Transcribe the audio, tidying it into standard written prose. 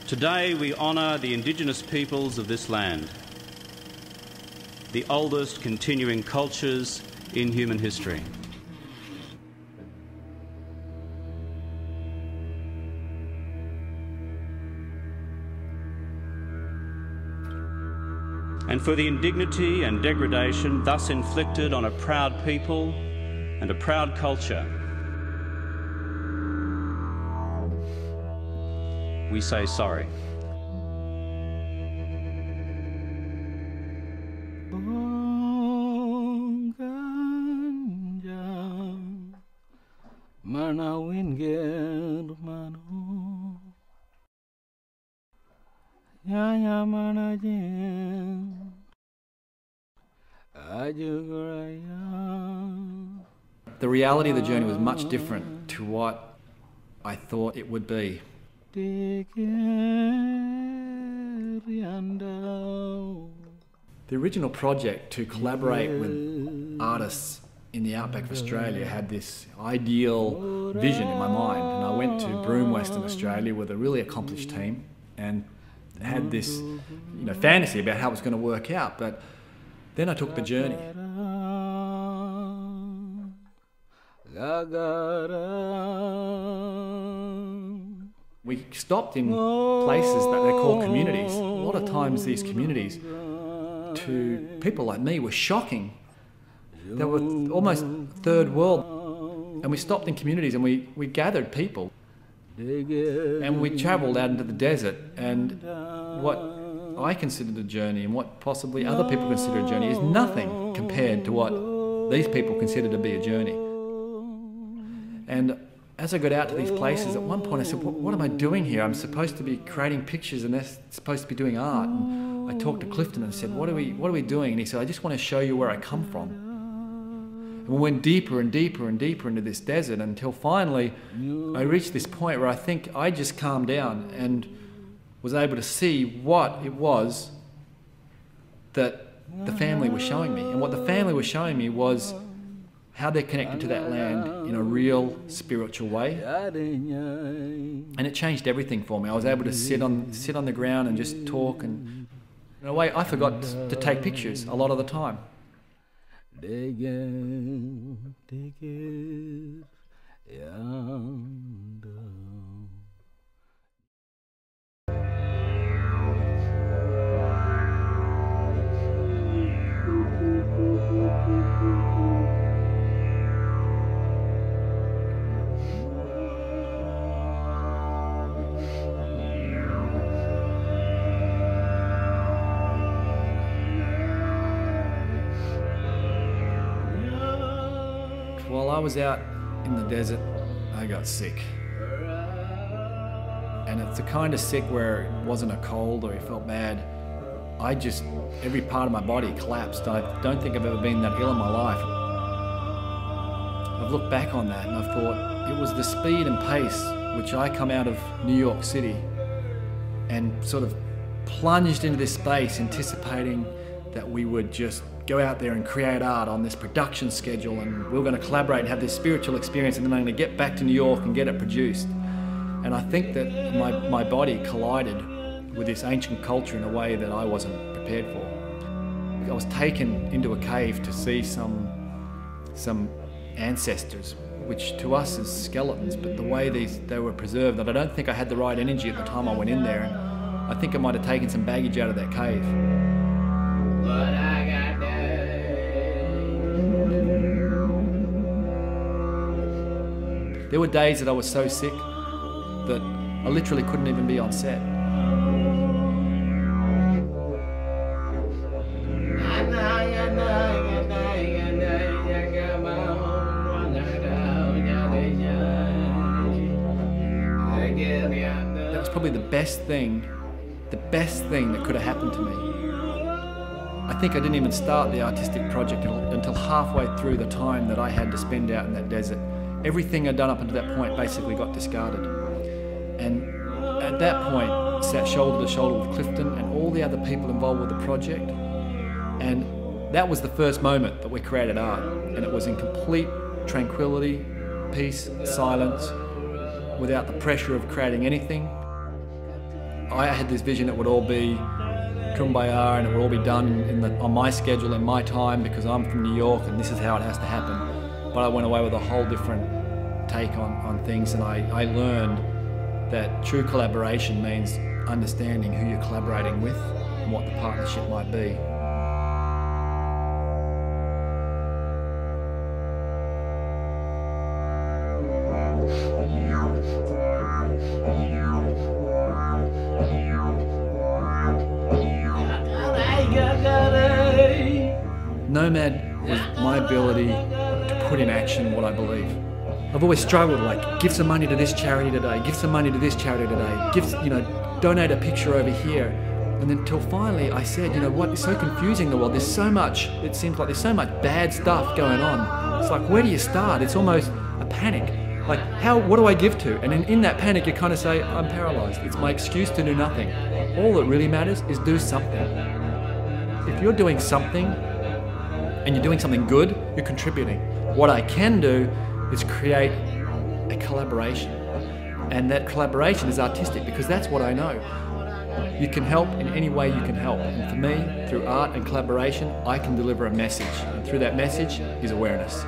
Today we honour the Indigenous peoples of this land, the oldest continuing cultures in human history. And for the indignity and degradation thus inflicted on a proud people and a proud culture, we say sorry. The reality of the journey was much different to what I thought it would be. The original project to collaborate with artists in the outback of Australia had this ideal vision in my mind, and I went to Broome, Western Australia with a really accomplished team and had this fantasy about how it was going to work out, but then I took the journey. We stopped in places that they call communities. A lot of times these communities, to people like me, were shocking. They were almost third world. And we stopped in communities and we gathered people. And we travelled out into the desert, and what I considered a journey and what possibly other people consider a journey is nothing compared to what these people consider to be a journey. And as I got out to these places, at one point I said, what am I doing here? I'm supposed to be creating pictures and they're supposed to be doing art. And I talked to Clifton and said, what are we doing? And he said, I just want to show you where I come from. And we went deeper and deeper and deeper into this desert until finally I reached this point where I think I just calmed down and was able to see what it was that the family was showing me. And what the family was showing me was how they're connected to that land in a real spiritual way. And it changed everything for me. I was able to sit on the ground and just talk, and in a way I forgot to take pictures a lot of the time. While I was out in the desert, I got sick. And it's the kind of sick where it wasn't a cold or it felt bad. Every part of my body collapsed. I don't think I've ever been that ill in my life. I've looked back on that and I've thought it was the speed and pace which I come out of New York City and sort of plunged into this space anticipating that we would just go out there and create art on this production schedule, and we were going to collaborate and have this spiritual experience, and then I'm going to get back to New York and get it produced. And I think that my body collided with this ancient culture in a way that I wasn't prepared for. I was taken into a cave to see some ancestors, which to us is skeletons, but the way they were preserved, that I don't think I had the right energy at the time I went in there, and I think I might have taken some baggage out of that cave. There were days that I was so sick that I literally couldn't even be on set. That was probably the best thing that could have happened to me. I think I didn't even start the artistic project until halfway through the time that I had to spend out in that desert. Everything I'd done up until that point basically got discarded. And at that point, I sat shoulder to shoulder with Clifton and all the other people involved with the project. And that was the first moment that we created art. And it was in complete tranquility, peace, silence, without the pressure of creating anything. I had this vision it would all be kumbaya and it would all be done on my schedule, in my time, because I'm from New York and this is how it has to happen. But I went away with a whole different take on things, and I learned that true collaboration means understanding who you're collaborating with and what the partnership might be. Nomad was my ability to put in action what I believe. I've always struggled, like, give some money to this charity today, give some money to this charity today, donate a picture over here. And then till finally I said, you know what, it's so confusing in the world, there's so much, it seems like there's so much bad stuff going on. It's like, where do you start? It's almost a panic. Like, what do I give to? And in that panic you kind of say, I'm paralyzed. It's my excuse to do nothing. All that really matters is do something. If you're doing something, and you're doing something good, you're contributing. What I can do is create a collaboration. And that collaboration is artistic, because that's what I know. You can help in any way you can help. And for me, through art and collaboration, I can deliver a message. And through that message is awareness.